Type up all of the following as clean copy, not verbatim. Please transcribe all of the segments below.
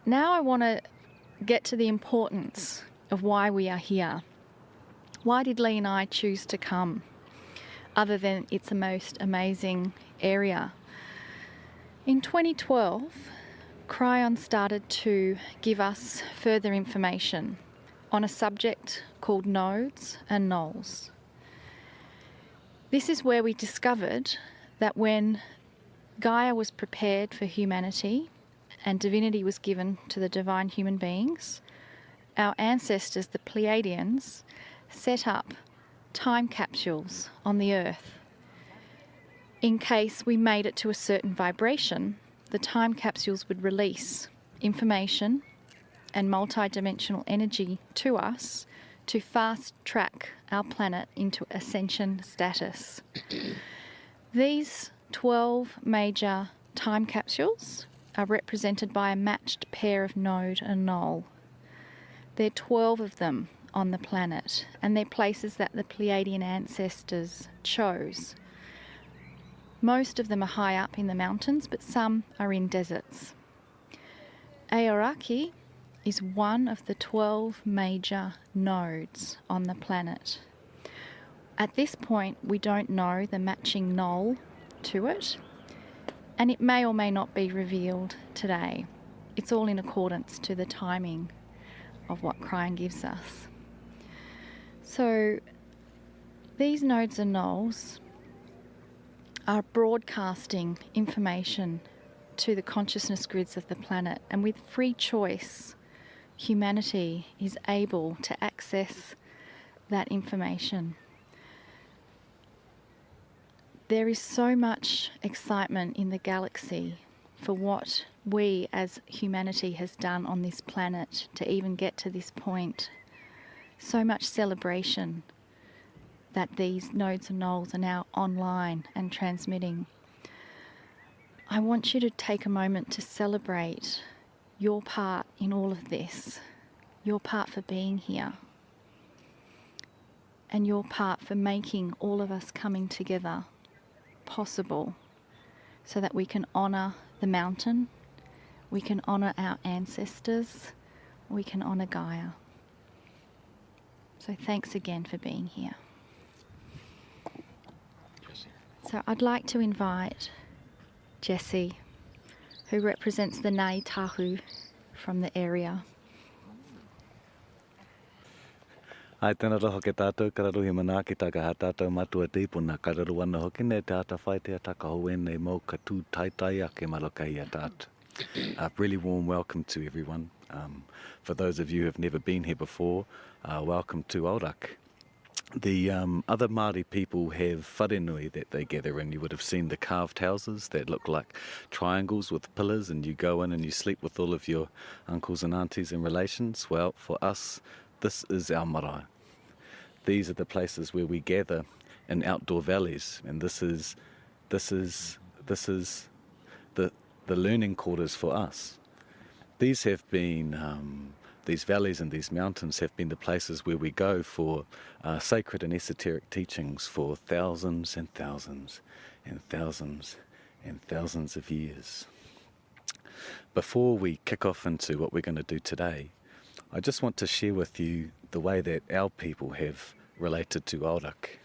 Now I want to get to the importance of why we are here. Why did Lee and I choose to come, other than it's a most amazing area? In 2012, Kryon started to give us further information on a subject called nodes and nulls. This is where we discovered that when Gaia was prepared for humanity and divinity was given to the divine human beings, our ancestors, the Pleiadians, set up time capsules on the earth. In case we made it to a certain vibration, the time capsules would release information and multidimensional energy to us to fast track our planet into ascension status. These 12 major time capsules are represented by a matched pair of node and null. There are 12 of them on the planet, and they're places that the Pleiadian ancestors chose. Most of them are high up in the mountains, but some are in deserts. Aoraki is one of the 12 major nodes on the planet. At this point, we don't know the matching null to it, and it may or may not be revealed today. It's all in accordance to the timing of what Kryon gives us. So these nodes and nulls are broadcasting information to the consciousness grids of the planet, and with free choice, humanity is able to access that information. There is so much excitement in the galaxy for what we as humanity has done on this planet to even get to this point. So much celebration that these nodes and nulls are now online and transmitting. I want you to take a moment to celebrate your part in all of this, your part for being here, and your part for making all of us coming together possible so that we can honour the mountain, we can honour our ancestors, we can honour Gaia. So thanks again for being here. So I'd like to invite Jessie, who represents the Nai Tahu from the area. Ai tēnā roho ke tātou, kararuhi mana ki taka ha tātou matua tīpuna, kararu ana hoki nei tāta whai te ataka hoe nei mau ka tū taitai a ke malokai a tātou. A really warm welcome to everyone. For those of you who have never been here before, welcome to Aurak. The other Māori people have wharenui that they gather in. You would have seen the carved houses that look like triangles with pillars, and you go in and you sleep with all of your uncles and aunties and relations. Well, for us, this is our marae. These are the places where we gather in outdoor valleys, and this is the learning quarters for us. These have been these valleys and these mountains have been the places where we go for sacred and esoteric teachings for thousands and thousands and thousands and thousands of years. Before we kick off into what we're going to do today, I just want to share with you the way that our people have related to Auraki.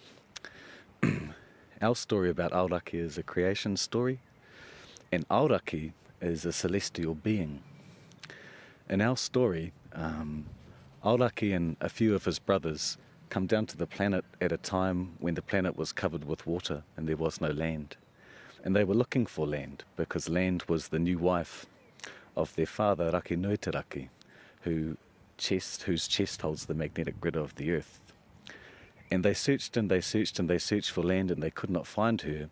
Our story about Auraki is a creation story, and Auraki is a celestial being. In our story, Auraki and a few of his brothers come down to the planet at a time when the planet was covered with water and there was no land. And they were looking for land because land was the new wife of their father, Raki Nuitaraki, whose chest holds the magnetic grid of the earth. And they searched and they searched and they searched for land, and they could not find her.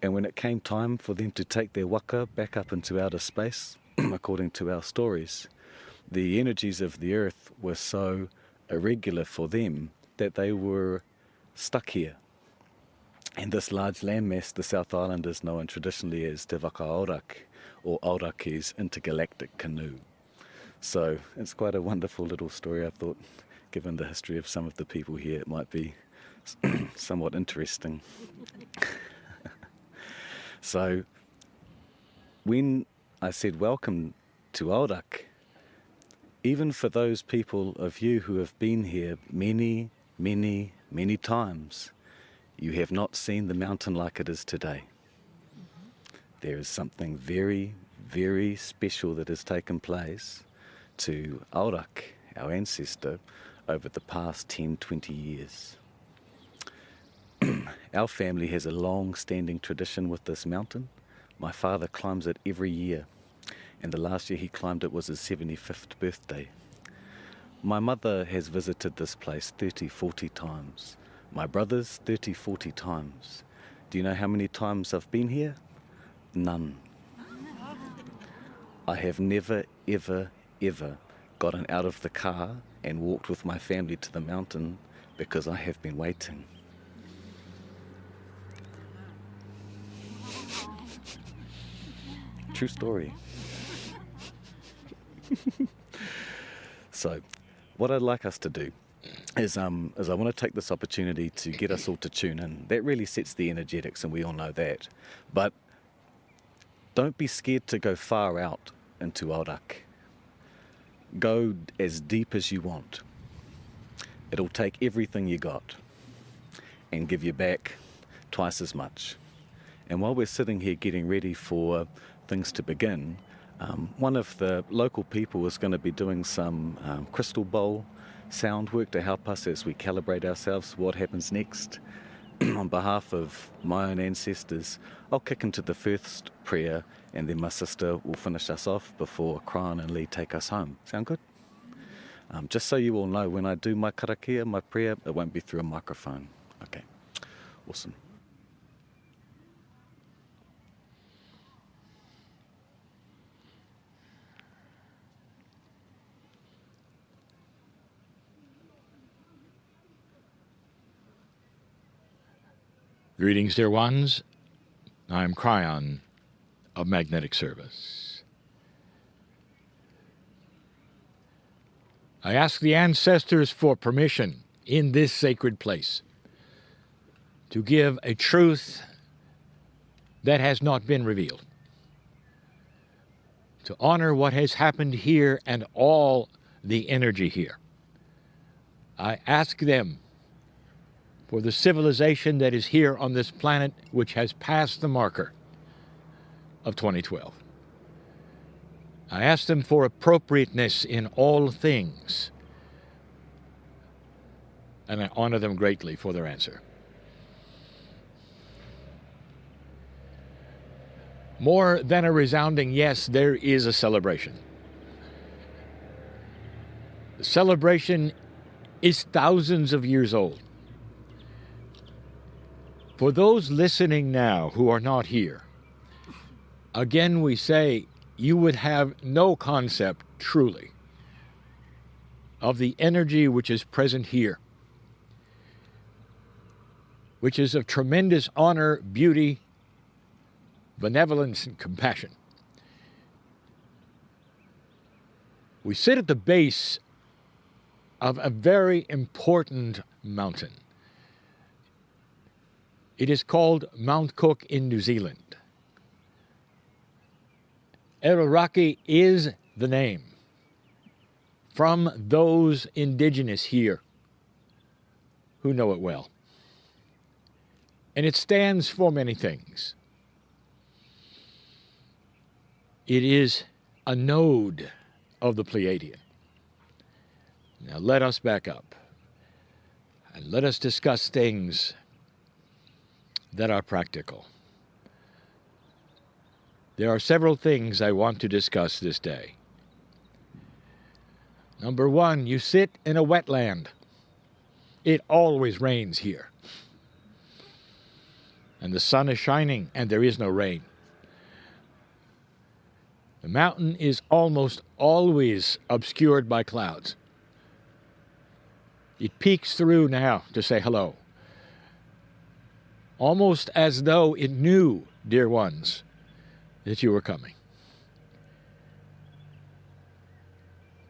And when it came time for them to take their waka back up into outer space, according to our stories, the energies of the earth were so irregular for them that they were stuck here. And this large landmass, the South Island, is known traditionally as Te Waka Aurak, or Auraki's intergalactic canoe. So it's quite a wonderful little story. I thought, given the history of some of the people here, it might be somewhat interesting. So when I said welcome to Aurak, even for those people of you who have been here many, many, many times, you have not seen the mountain like it is today. There is something very, very special that has taken place to Aurak, our ancestor, over the past 10, 20 years. Our family has a long-standing tradition with this mountain. My father climbs it every year, and the last year he climbed it was his 75th birthday. My mother has visited this place 30, 40 times. My brothers, 30, 40 times. Do you know how many times I've been here? None. I have never, ever, ever gotten out of the car and walked with my family to the mountain because I have been waiting. True story. So, what I'd like us to do is I want to take this opportunity to get us all to tune in. That really sets the energetics, and we all know that. But don't be scared to go far out into Aurak. Go as deep as you want. It'll take everything you got and give you back twice as much. And while we're sitting here getting ready for things to begin, one of the local people is going to be doing some crystal bowl sound work to help us as we calibrate ourselves what happens next. On behalf of my own ancestors, I'll kick into the first prayer, and then my sister will finish us off before Kryon and Lee take us home. Sound good? Just so you all know, when I do my karakia, my prayer, it won't be through a microphone. Okay, awesome. Greetings, dear ones. I'm Kryon of Magnetic Service. I ask the ancestors for permission in this sacred place to give a truth that has not been revealed, to honor what has happened here and all the energy here. I ask them for the civilization that is here on this planet, which has passed the marker of 2012. I ask them for appropriateness in all things, and I honor them greatly for their answer. More than a resounding yes, there is a celebration. The celebration is thousands of years old. For those listening now who are not here, again we say you would have no concept, truly, of the energy which is present here, which is of tremendous honor, beauty, benevolence, and compassion. We sit at the base of a very important mountain. It is called Mount Cook in New Zealand. Aoraki is the name from those indigenous here who know it well. And it stands for many things. It is a node of the Pleiadian. Now let us back up and let us discuss things that are practical. There are several things I want to discuss this day. Number one, you sit in a wetland. It always rains here. And the sun is shining and there is no rain. The mountain is almost always obscured by clouds. It peeks through now to say hello, almost as though it knew, dear ones, that you were coming.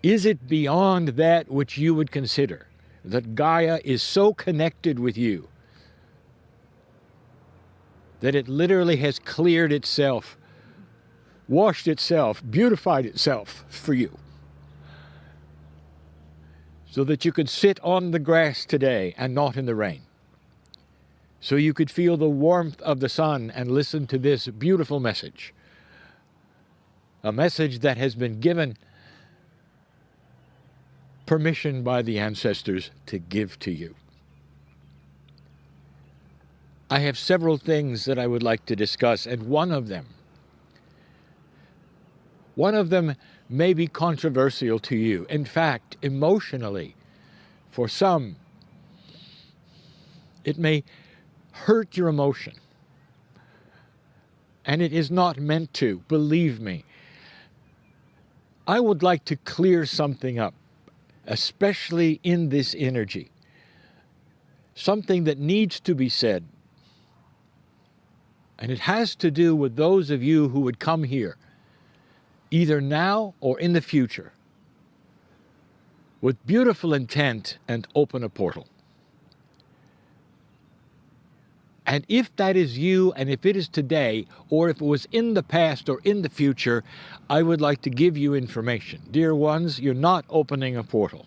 Is it beyond that which you would consider that Gaia is so connected with you that it literally has cleared itself, washed itself, beautified itself for you? so that you could sit on the grass today and not in the rain, so you could feel the warmth of the sun and listen to this beautiful message, a message that has been given permission by the ancestors to give to you. I have several things that I would like to discuss, and one of them may be controversial to you. In fact, emotionally, for some, it may hurt your emotion. And it is not meant to, believe me. I would like to clear something up, especially in this energy. Something that needs to be said. And it has to do with those of you who would come here, either now or in the future, with beautiful intent and open a portal. And if that is you, and if it is today, or if it was in the past or in the future, I would like to give you information. Dear ones, you're not opening a portal.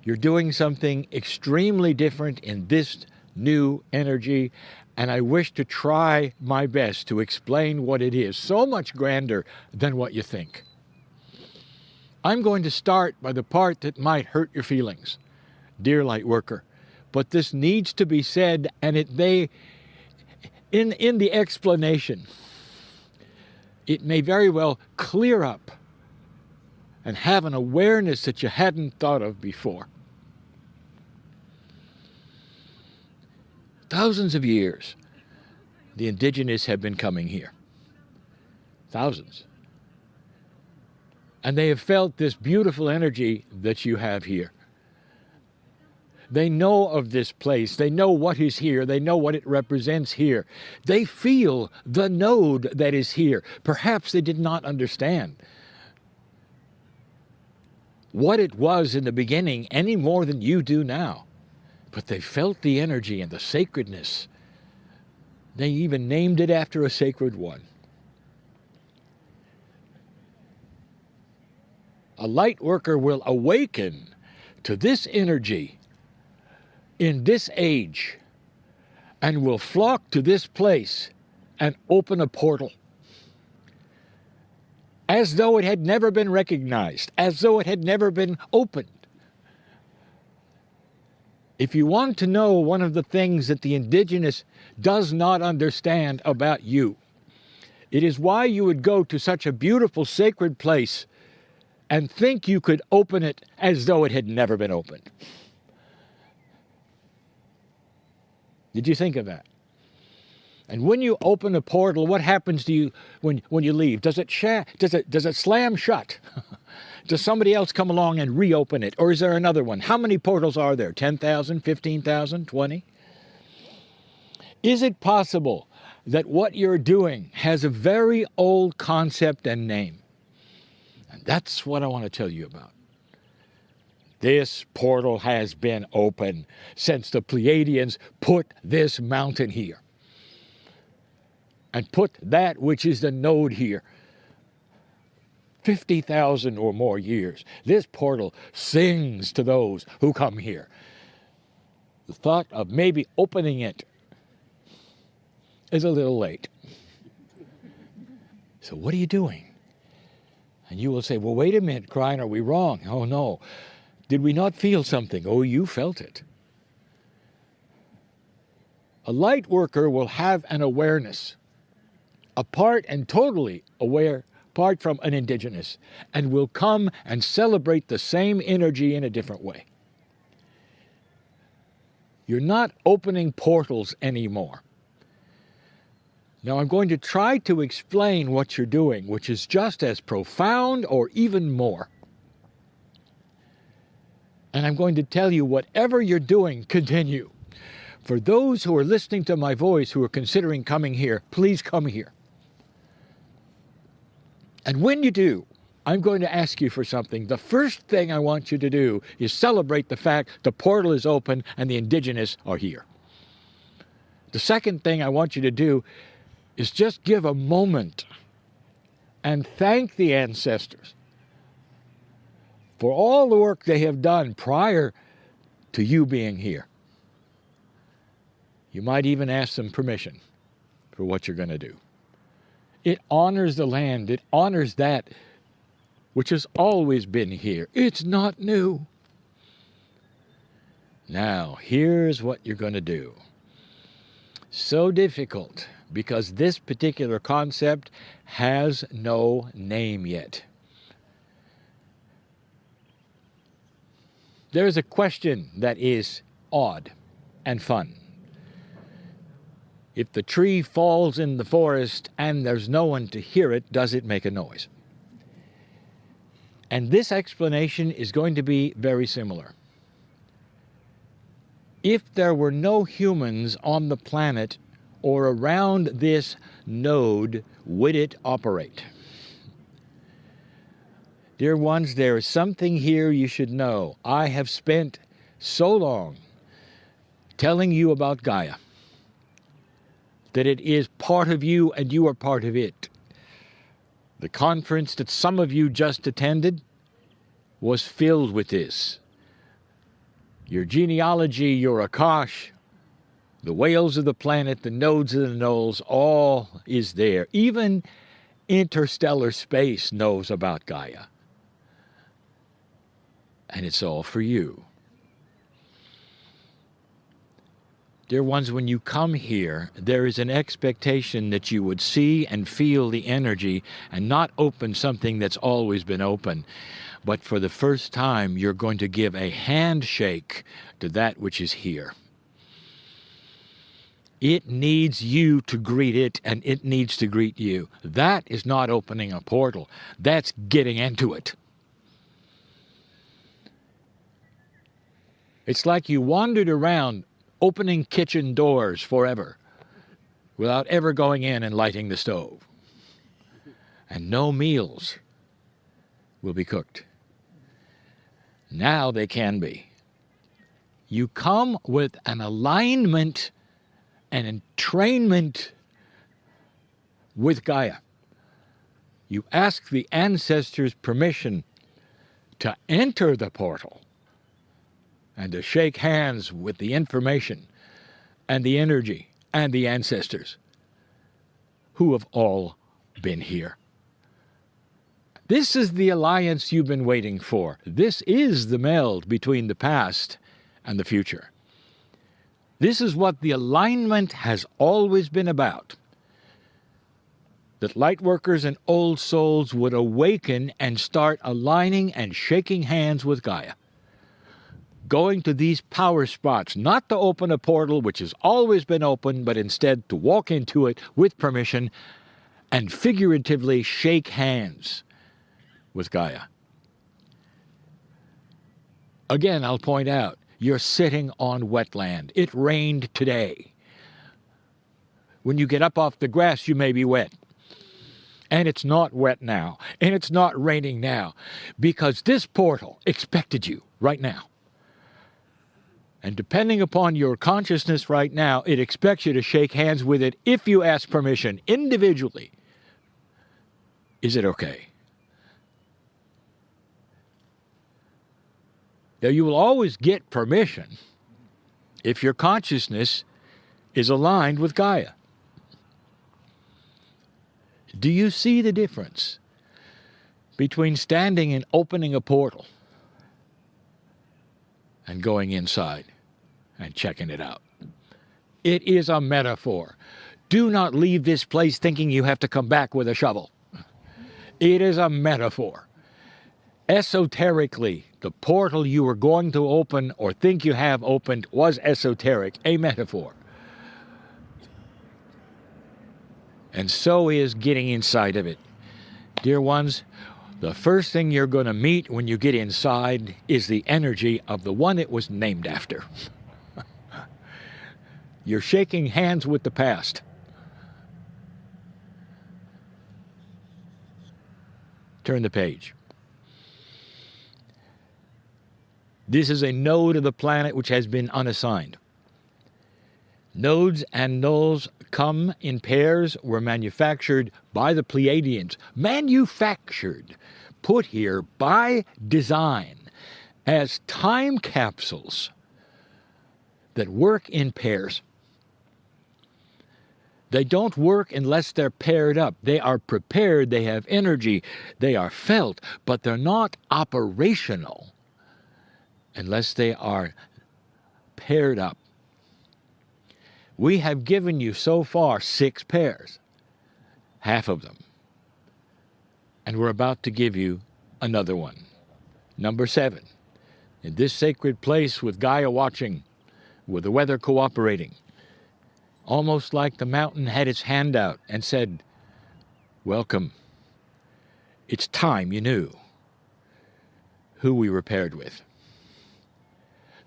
You're doing something extremely different in this new energy, and I wish to try my best to explain what it is, so much grander than what you think. I'm going to start by the part that might hurt your feelings, dear light worker, but this needs to be said, and it may, in the explanation, it may very well clear up and have an awareness that you hadn't thought of before. Thousands of years, the indigenous have been coming here. Thousands. And they have felt this beautiful energy that you have here. They know of this place. They know what is here. They know what it represents here. They feel the node that is here. Perhaps they did not understand what it was in the beginning any more than you do now. But they felt the energy and the sacredness. They even named it after a sacred one. A light worker will awaken to this energy in this age and will flock to this place and open a portal as though it had never been recognized, as though it had never been opened. If you want to know one of the things that the indigenous does not understand about you, it is why you would go to such a beautiful sacred place and think you could open it as though it had never been opened. Did you think of that? And when you open a portal, what happens to you when you leave? Does it slam shut? Does somebody else come along and reopen it? Or is there another one? How many portals are there? 10,000, 15,000, 20? Is it possible that what you're doing has a very old concept and name? And that's what I want to tell you about. This portal has been open since the Pleiadians put this mountain here and put that which is the node here. 50,000 or more years. This portal sings to those who come here. The thought of maybe opening it is a little late. So what are you doing? And you will say, well, wait a minute, Kryon, are we wrong? Oh, no. Did we not feel something? Oh, you felt it. A light worker will have an awareness, apart and totally aware, apart from an indigenous, and will come and celebrate the same energy in a different way. You're not opening portals anymore. Now I'm going to try to explain what you're doing, which is just as profound or even more. And I'm going to tell you, whatever you're doing, continue. For those who are listening to my voice, who are considering coming here, please come here. And when you do, I'm going to ask you for something. The first thing I want you to do is celebrate the fact the portal is open and the indigenous are here. The second thing I want you to do is just give a moment and thank the ancestors for all the work they have done prior to you being here. You might even ask them permission for what you're going to do. It honors the land. It honors that which has always been here. It's not new. Now, here's what you're going to do. So difficult, because this particular concept has no name yet. There is a question that is odd and fun. If the tree falls in the forest and there's no one to hear it, does it make a noise? And this explanation is going to be very similar. If there were no humans on the planet or around this node, would it operate? Dear ones, there is something here you should know. I have spent so long telling you about Gaia, that it is part of you and you are part of it. The conference that some of you just attended was filled with this. Your genealogy, your Akash, the whales of the planet, the nodes of the knolls, all is there. Even interstellar space knows about Gaia. And it's all for you. Dear ones, when you come here, there is an expectation that you would see and feel the energy and not open something that's always been open. But for the first time, you're going to give a handshake to that which is here. It needs you to greet it, and it needs to greet you. That is not opening a portal. That's getting into it. It's like you wandered around opening kitchen doors forever without ever going in and lighting the stove. And no meals will be cooked. Now they can be. You come with an alignment and entrainment with Gaia. You ask the ancestors' permission to enter the portal and to shake hands with the information and the energy and the ancestors who have all been here. This is the alliance you've been waiting for. This is the meld between the past and the future. This is what the alignment has always been about. That light workers and old souls would awaken and start aligning and shaking hands with Gaia. Going to these power spots, not to open a portal which has always been open, but instead to walk into it with permission and figuratively shake hands with Gaia. Again, I'll point out, you're sitting on wetland. It rained today. When you get up off the grass, you may be wet. And it's not wet now. And it's not raining now. Because this portal expected you right now. And depending upon your consciousness right now, it expects you to shake hands with it if you ask permission individually. Is it okay? Now, you will always get permission if your consciousness is aligned with Gaia. Do you see the difference between standing and opening a portal and going inside and checking it out? It is a metaphor. Do not leave this place thinking you have to come back with a shovel. It is a metaphor. Esoterically, the portal you were going to open or think you have opened was esoteric, a metaphor. And so is getting inside of it. Dear ones, the first thing you're going to meet when you get inside is the energy of the one it was named after. You're shaking hands with the past. Turn the page. This is a node of the planet which has been unassigned. Nodes and nulls come in pairs, were manufactured by the Pleiadians. Manufactured put here by design as time capsules that work in pairs. They don't work unless they're paired up. They are prepared, they have energy, they are felt, but they're not operational unless they are paired up. We have given you so far 6 pairs, half of them. And we're about to give you another one, number 7. In this sacred place with Gaia watching, with the weather cooperating, almost like the mountain had its hand out and said, welcome. It's time you knew who we were paired with.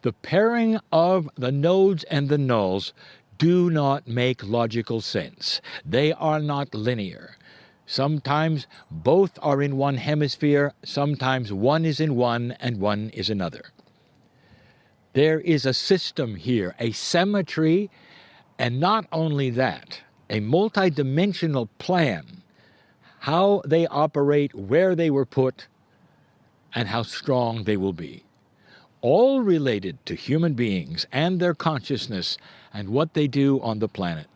The pairing of the nodes and the nulls do not make logical sense. They are not linear. Sometimes both are in one hemisphere, sometimes one is in one and one is another. There is a system here, a symmetry, and not only that, a multidimensional plan, how they operate, where they were put, and how strong they will be. All related to human beings and their consciousness and what they do on the planet.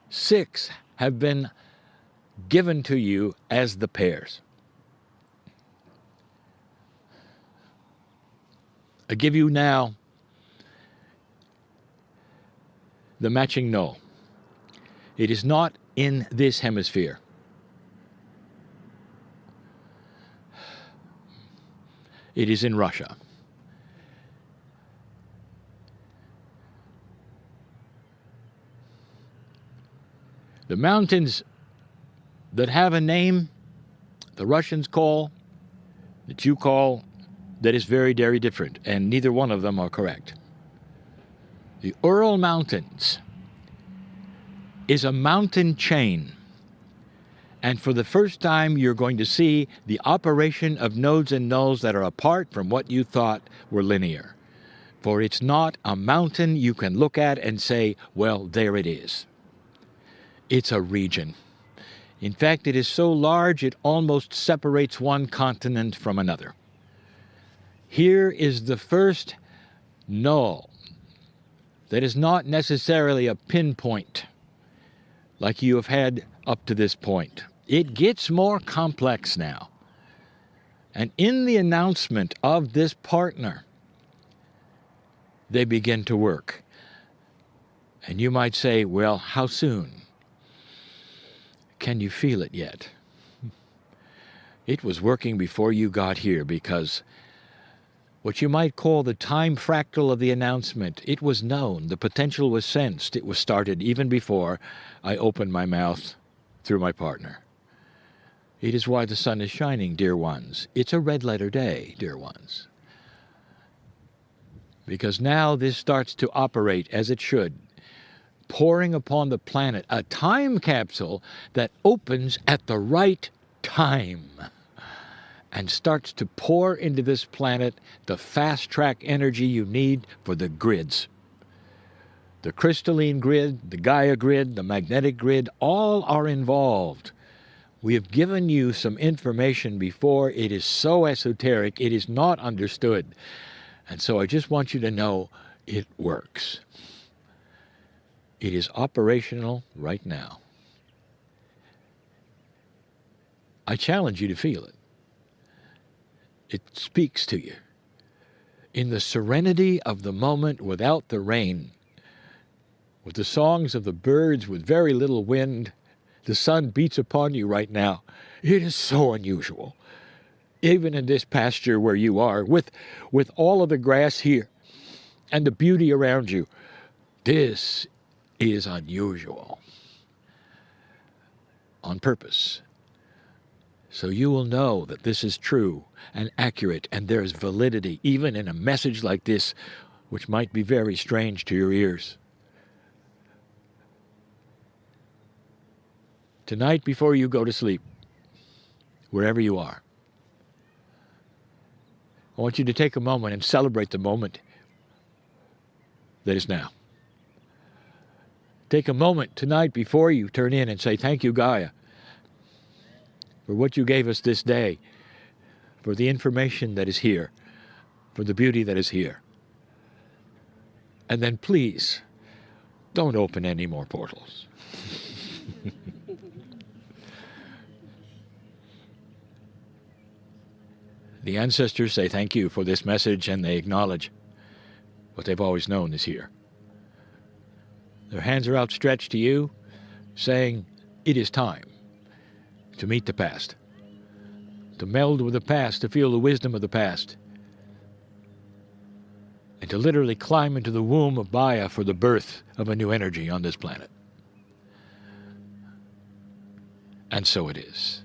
6 have been given to you as the pairs. I give you now the matching null. It is not in this hemisphere. It is in Russia. The mountains that have a name, the Russians call, that you call, that is very, very different, and neither one of them are correct. The Ural Mountains is a mountain chain, and for the first time you're going to see the operation of nodes and nulls that are apart from what you thought were linear. For it's not a mountain you can look at and say, well, there it is. It's a region. In fact, it is so large it almost separates one continent from another. Here is the first null that is not necessarily a pinpoint like you have had up to this point. It gets more complex now. And in the announcement of this partner, they begin to work. And you might say, well, how soon? Can you feel it yet? It was working before you got here, because what you might call the time fractal of the announcement, it was known, the potential was sensed, it was started even before I opened my mouth through my partner. It is why the sun is shining, dear ones. It's a red letter day, dear ones. Because now this starts to operate as it should, pouring upon the planet a time capsule that opens at the right time and starts to pour into this planet the fast-track energy you need for the grids. The crystalline grid, the Gaia grid, the magnetic grid, all are involved. We have given you some information before. It is so esoteric, it is not understood. And so I just want you to know it works. It is operational right now. I challenge you to feel it. It speaks to you. In the serenity of the moment without the rain, with the songs of the birds with very little wind, the sun beats upon you right now. It is so unusual. Even in this pasture where you are, with all of the grass here and the beauty around you, this is unusual. On purpose. So you will know that this is true and accurate, and there is validity even in a message like this, which might be very strange to your ears. Tonight, before you go to sleep, wherever you are, I want you to take a moment and celebrate the moment that is now. Take a moment tonight before you turn in and say, thank you, Gaia. for what you gave us this day, for the information that is here, for the beauty that is here. And then please, don't open any more portals. The ancestors say thank you for this message, and they acknowledge what they've always known is here. Their hands are outstretched to you, saying, it is time to meet the past, to meld with the past, to feel the wisdom of the past, and to literally climb into the womb of Maya for the birth of a new energy on this planet. And so it is.